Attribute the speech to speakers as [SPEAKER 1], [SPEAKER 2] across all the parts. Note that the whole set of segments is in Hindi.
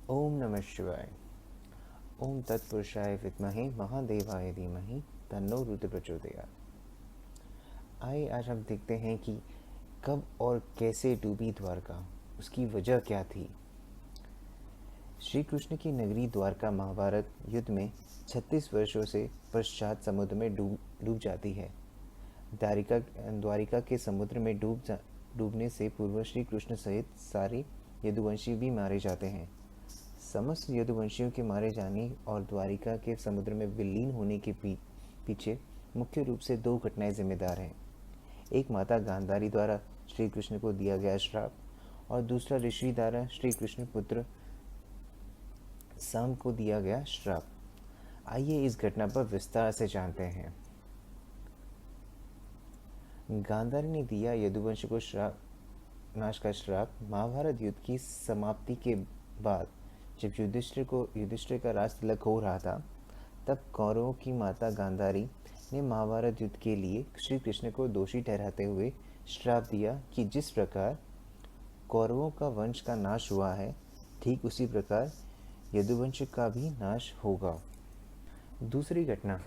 [SPEAKER 1] ओम नमः शिवाय। ओम तत्पुरुषाय विद्महे महादेवाय धीमहि तन्नो रुद्र प्रचोदयात्। आइए आज हम देखते हैं कि कब और कैसे डूबी द्वारका, उसकी वजह क्या थी। श्री कृष्ण की नगरी द्वारका महाभारत युद्ध में 36 वर्षों से पश्चात समुद्र में डूब जाती है। द्वारिका द्वारिका के समुद्र में डूबने से पूर्व श्री कृष्ण सहित सारे यदुवंशी भी मारे जाते हैं। समस्त यदुवंशियों के मारे जाने और द्वारिका के समुद्र में विलीन होने के पीछे मुख्य रूप से दो घटनाएं जिम्मेदार हैं। एक माता गांधारी द्वारा श्री कृष्ण को दिया गया श्राप और दूसरा ऋषि द्वारा श्री कृष्ण पुत्र सांब को दिया गया श्राप। आइए इस घटना पर विस्तार से जानते हैं। गांधारी ने दिया यदुवंश को नाश का श्राप महाभारत युद्ध की समाप्ति के बाद, जब युधिष्ठिर का राज तिलक हो रहा था, तब कौरवों की माता गांधारी ने महाभारत युद्ध के लिए श्री कृष्ण को दोषी ठहराते हुए श्राप दिया कि जिस प्रकार कौरवों का वंश का नाश हुआ है, ठीक उसी प्रकार यदुवंश का भी नाश होगा। दूसरी घटना,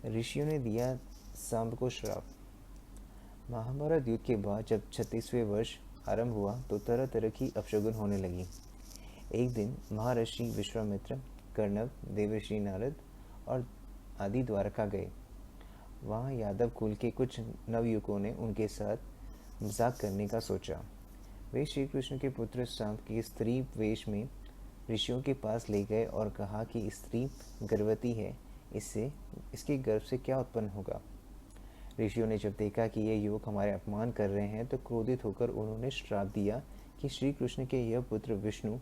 [SPEAKER 1] ऋषियों ने दिया सांब को श्राप। महाभारत युद्ध के बाद जब 36वें वर्ष आरंभ हुआ तो तरह तरह की अपशगुन होने लगी। एक दिन महर्षि विश्वामित्र, कर्णव, देवर्षि नारद और आदि द्वारका गए। वहाँ यादव कुल के कुछ नवयुवकों ने उनके साथ मजाक करने का सोचा। वे श्री कृष्ण के पुत्र सांब की स्त्री वेश में ऋषियों के पास ले गए और कहा कि स्त्री गर्भवती है, इसके गर्भ से क्या उत्पन्न होगा। ऋषियों ने जब देखा कि ये युवक हमारे अपमान कर रहे हैं तो क्रोधित होकर उन्होंने श्राप दिया कि श्री कृष्ण के यह पुत्र विष्णु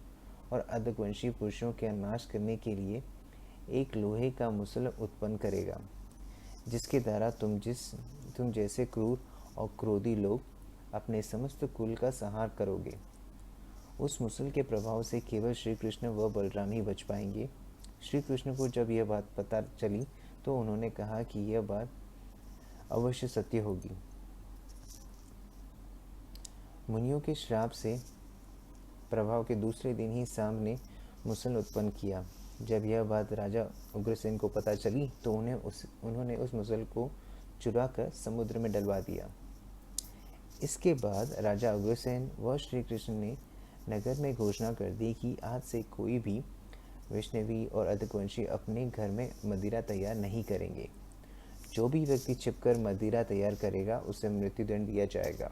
[SPEAKER 1] और अधवंशी पुरुषों के नाश करने के लिए एक लोहे का मुसल उत्पन्न करेगा, जिसके द्वारा तुम जैसे क्रूर और क्रोधी लोग अपने समस्त कुल का संहार करोगे। उस मुसल के प्रभाव से केवल श्री कृष्ण व बलराम ही बच पाएंगे। श्री कृष्ण को जब यह बात पता चली तो उन्होंने कहा कि यह बात अवश्य सत्य होगी। मुनियों के श्राप से प्रभाव के दूसरे दिन ही सांब ने मुसल उत्पन्न किया। जब यह बात राजा उग्रसेन को पता चली तो उन्होंने उस मुसल को चुरा कर समुद्र में डलवा दिया। इसके बाद राजा उग्रसेन व श्री कृष्ण ने नगर में घोषणा कर दी कि आज से कोई भी वैष्णवी और अधवंशी अपने घर में मदिरा तैयार नहीं करेंगे। जो भी व्यक्ति छिपकर मदिरा तैयार करेगा उसे मृत्युदंड दिया जाएगा।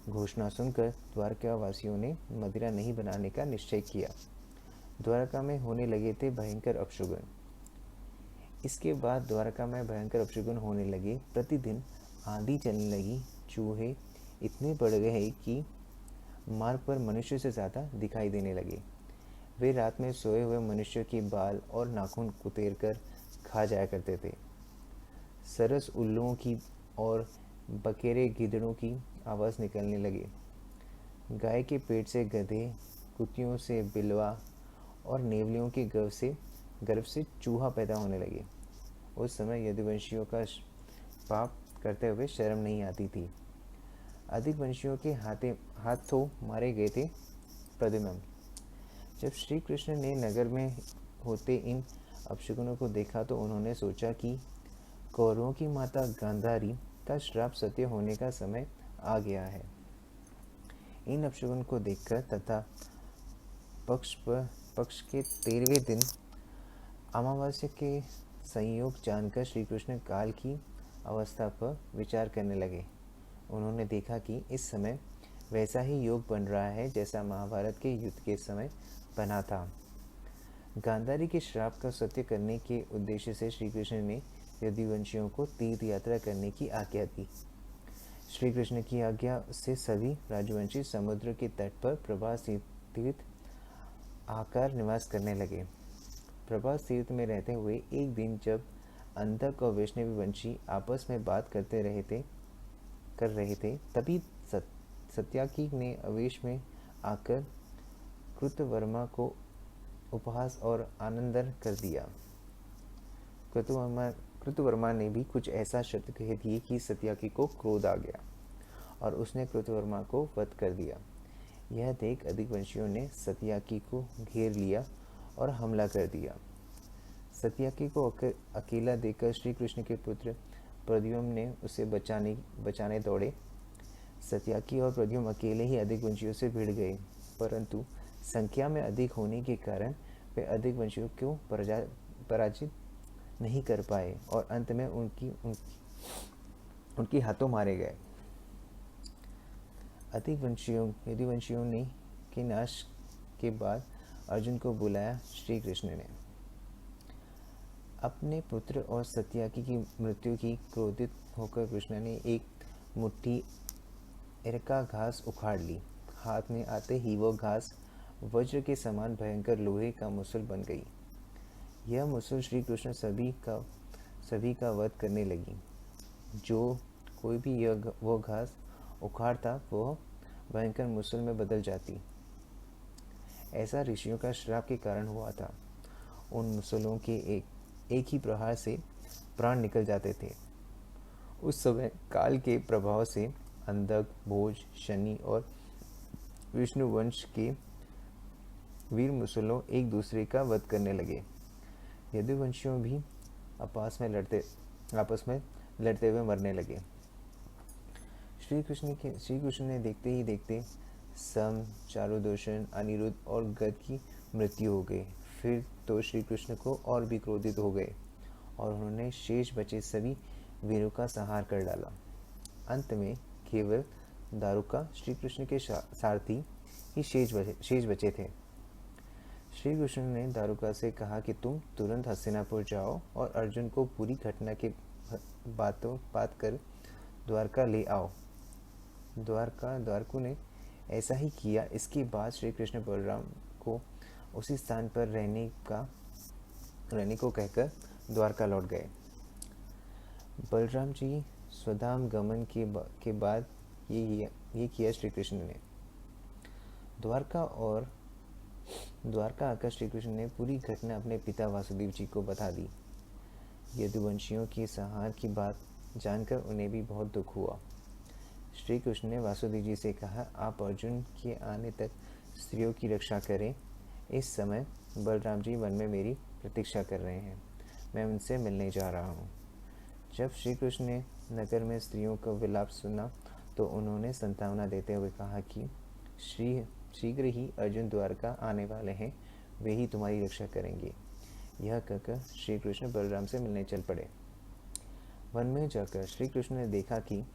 [SPEAKER 1] घोषणा सुनकर द्वारका वासियों ने मदिरा नहीं बनाने का निश्चय किया। द्वारका में होने लगे थे भयंकर अपशगुन। इसके बाद द्वारका में भयंकर अपशगुन होने लगे। प्रतिदिन आंधी चलने लगी। चूहे इतने बढ़ गए कि मार्ग पर मनुष्य से ज़्यादा दिखाई देने लगे। वे रात में सोए हुए मनुष्य के बाल और नाखून कुतेर कर खा जाया करते थे। सरस उल्लुओं की और बकेरे गिद्धड़ों की आवाज़ निकलने लगे। गाय के पेट से गधे, कुतियों से बिलवा और नेवलियों के गर्भ से चूहा पैदा होने लगे। उस समय यदुवंशियों का पाप करते हुए शर्म नहीं आती थी। अधिक वंशियों के हाथों मारे गए थे प्रद्युम्न। जब श्री कृष्ण ने नगर में होते इन अपशगुनों को देखा तो उन्होंने सोचा कि कौरवों की माता गांधारी का श्राप सत्य होने का समय आ गया है। इन अपशगुन को देखकर तथा पक्ष के 13वें दिन अमावस्या के संयोग जानकर श्री कृष्ण काल की अवस्था पर विचार करने लगे। उन्होंने देखा कि इस समय वैसा ही योग बन रहा है जैसा महाभारत के युद्ध के समय बना था। गांधारी के श्राप का सत्य करने के उद्देश्य से श्री कृष्ण ने यदुवंशियों को तीर्थ यात्रा करने की आज्ञा दी। श्री कृष्ण की आज्ञा से सभी राजवंशी समुद्र के तट पर प्रभास तीर्थ आकर निवास करने लगे। प्रभास तीर्थ में रहते हुए एक दिन जब अंधक और वैष्णवी वंशी आपस में बात कर रहे थे तभी सत्याकी ने आवेश में आकर कृतवर्मा को उपहास और आनंदर कर दिया। कृतवर्मा ने भी कुछ ऐसा शब्द कह दिए कि सत्याकी को क्रोध आ गया और उसने कृतवर्मा को वध कर दिया। यह देख अधिकवंशियों ने सत्ययाकी को घेर लिया और हमला कर दिया। सत्ययाकी को अकेला देखकर श्री कृष्ण के पुत्र प्रद्युम्न ने उसे बचाने दौड़े। सत्ययाकी और प्रद्युम्न अकेले ही अधिकवंशियों से भिड़ गए, परंतु संख्या में अधिक होने के कारण वे अधिकवंशियों को पराजित नहीं कर पाए और अंत में उनकी हाथों मारे गए। यदुवंशियों ने के नाश के बाद अर्जुन को बुलाया। श्री कृष्ण ने अपने पुत्र और सत्ययाकी की मृत्यु की क्रोधित होकर कृष्ण ने एक मुट्ठी एरका घास उखाड़ ली। हाथ में आते ही वो घास वज्र के समान भयंकर लोहे का मुसल बन गई। यह मुसल श्री कृष्ण सभी का वध करने लगी। जो कोई भी वो घास उखाड़ता वह भयंकर मुसल में बदल जाती। ऐसा ऋषियों का श्राप के कारण हुआ था। उन मुसलों के एक ही प्रहार से प्राण निकल जाते थे। उस समय काल के प्रभाव से अंधक, भोज, शनि और विष्णु वंश के वीर मुसलों एक दूसरे का वध करने लगे। यदुवंशियों भी आपस में लड़ते हुए मरने लगे। श्री कृष्ण ने देखते ही देखते सम, चारुदोषण, अनिरुद्ध और गद की मृत्यु हो गई। फिर तो श्री कृष्ण को और भी क्रोधित हो गए और उन्होंने शेष बचे सभी वीरों का संहार कर डाला। अंत में केवल दारुका, श्री कृष्ण के सारथी ही शेष बचे थे। श्री कृष्ण ने दारुका से कहा कि तुम तुरंत हस्तिनापुर जाओ और अर्जुन को पूरी घटना के बात कर द्वारका ले आओ। द्वारकु ने ऐसा ही किया। इसके बाद श्री कृष्ण बलराम को उसी स्थान पर रहने को कहकर द्वारका लौट गए। बलराम जी स्वधाम गमन के बाद ये किया श्री कृष्ण ने। द्वारका आकर श्री कृष्ण ने पूरी घटना अपने पिता वासुदेव जी को बता दी। यदुवंशियों के संहार की बात जानकर उन्हें भी बहुत दुख हुआ। श्री कृष्ण ने वासुदेव जी से कहा, आप अर्जुन के आने तक स्त्रियों की रक्षा करें। इस समय बलराम जी वन में मेरी प्रतीक्षा कर रहे हैं, मैं उनसे मिलने जा रहा हूँ। जब श्री कृष्ण ने नगर में स्त्रियों का विलाप सुना तो उन्होंने संतावना देते हुए कहा कि शीघ्र ही अर्जुन द्वारका आने वाले हैं, वे ही तुम्हारी रक्षा करेंगे। यह कहकर श्री कृष्ण बलराम से मिलने चल पड़े। वन में जाकर श्री कृष्ण ने देखा कि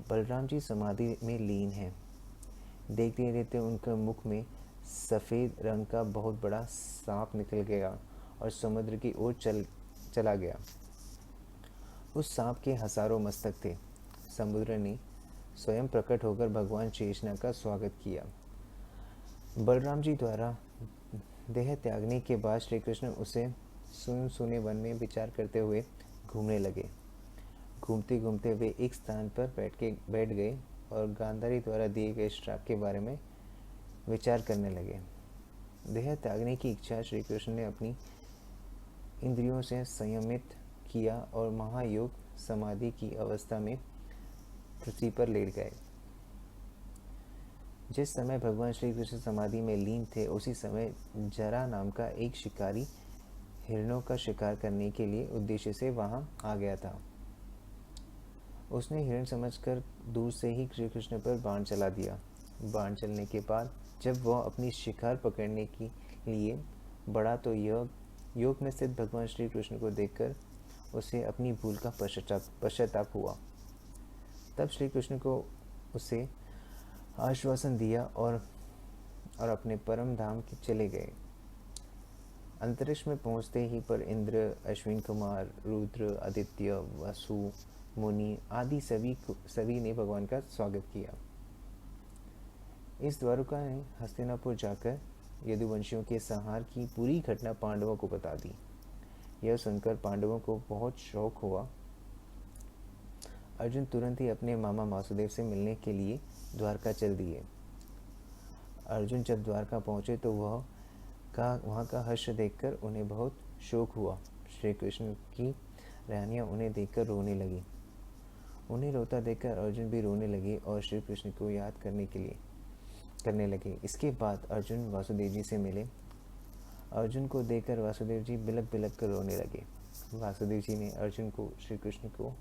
[SPEAKER 1] बलराम जी समाधि में लीन हैं। देखते देखते उनके मुख में सफ़ेद रंग का बहुत बड़ा सांप निकल गया और समुद्र की ओर चला गया। उस सांप के हजारों मस्तक थे। समुद्र ने स्वयं प्रकट होकर भगवान शेषनाग का स्वागत किया। बलराम जी द्वारा देह त्यागने के बाद श्री कृष्ण उसे सुने वन में विचार करते हुए घूमने लगे। घूमते घूमते वे एक स्थान पर बैठ गए और गांधारी द्वारा दिए गए श्राप के बारे में विचार करने लगे। देह त्यागने की इच्छा श्री कृष्ण ने अपनी इंद्रियों से संयमित किया और महायोग समाधि की अवस्था में पृथ्वी पर लेट गए। जिस समय भगवान श्री कृष्ण समाधि में लीन थे, उसी समय जरा नाम का एक शिकारी हिरणों का शिकार करने के लिए उद्देश्य से वहां आ गया था। उसने हिरण समझकर दूर से ही श्री कृष्ण पर बाण चला दिया। बाण चलने के बाद जब वह अपनी शिकार पकड़ने के लिए बढ़ा तो योग में स्थित भगवान श्री कृष्ण को देखकर उसे अपनी भूल का पश्चाताप हुआ। तब श्री कृष्ण को उसे आश्वासन दिया और अपने परम धाम के चले गए। अंतरिक्ष में पहुंचते ही पर इंद्र, अश्विन कुमार, रुद्र, आदित्य, वसु, मुनि आदि सभी ने भगवान का स्वागत किया। इस द्वारका ने हस्तिनापुर जाकर यदुवंशियों के संहार की पूरी घटना पांडवों को बता दी। यह सुनकर पांडवों को बहुत शौक हुआ। अर्जुन तुरंत ही अपने मामा वासुदेव से मिलने के लिए द्वारका चल दिए। अर्जुन जब द्वारका पहुंचे तो वहाँ का हर्ष देखकर उन्हें बहुत शोक हुआ। श्री कृष्ण की रानियां उन्हें देखकर रोने लगी। उन्हें रोता देखकर अर्जुन भी रोने लगे और श्री कृष्ण को याद करने के लिए करने लगे। इसके बाद अर्जुन वासुदेव जी से मिले। अर्जुन को देखकर वासुदेव जी बिलक बिलक कर रोने लगे। वासुदेव जी ने अर्जुन को श्री कृष्ण को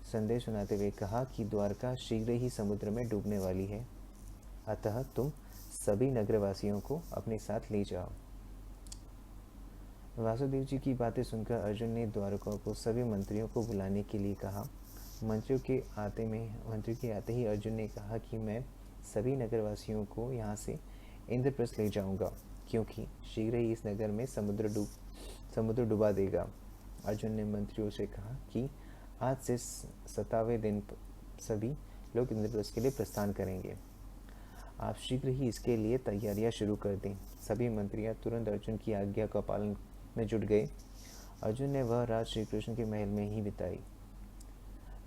[SPEAKER 1] संदेश सुनाते हुए कहा कि द्वारका शीघ्र ही समुद्र में डूबने वाली है, अतः तुम सभी नगरवासियों को अपने साथ ले जाओ। वासुदेव जी की बातें सुनकर अर्जुन ने द्वारका को सभी मंत्रियों को बुलाने के लिए कहा। मंत्रियों के आते ही अर्जुन ने कहा कि मैं सभी नगरवासियों को यहाँ से इंद्रप्रस्थ ले जाऊंगा, क्योंकि शीघ्र ही इस नगर में समुद्र डुबा देगा। अर्जुन ने मंत्रियों से कहा कि आज से 7वें दिन सभी लोग इंद्रप्रस्थ के लिए प्रस्थान करेंगे। आप शीघ्र ही इसके लिए तैयारियां शुरू कर दें। सभी मंत्रियां तुरंत अर्जुन की आज्ञा का पालन में जुट गए। अर्जुन ने वह रात श्री कृष्ण के महल में ही बिताई।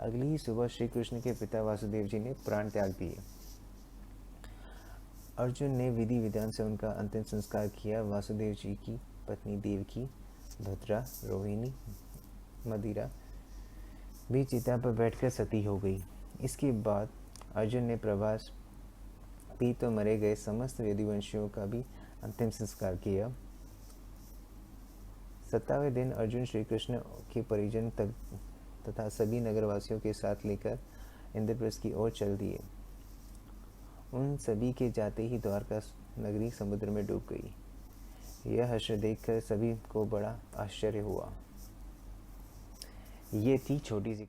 [SPEAKER 1] अगली ही सुबह श्री कृष्ण के पिता वासुदेव जी ने प्राण त्याग दिए। अर्जुन ने विधि विधान से उनका अंतिम संस्कार किया। वासुदेव जी की पत्नी देवकी, भद्रा, रोहिणी, मदिरा भी चिता पर बैठकर सती हो गई। इसके बाद अर्जुन ने प्रभास भी तो मरे गए समस्त यदुवंशियों का भी अंतिम संस्कार किया। 7वें दिन अर्जुन श्री कृष्ण के परिजन तथा सभी नगरवासियों के साथ लेकर इंद्रप्रस्थ की ओर चल दिए। उन सभी के जाते ही द्वारका नगरी समुद्र में डूब गई। यह हर्ष देखकर सभी को बड़ा आश्चर्य हुआ। ये थी छोटी सी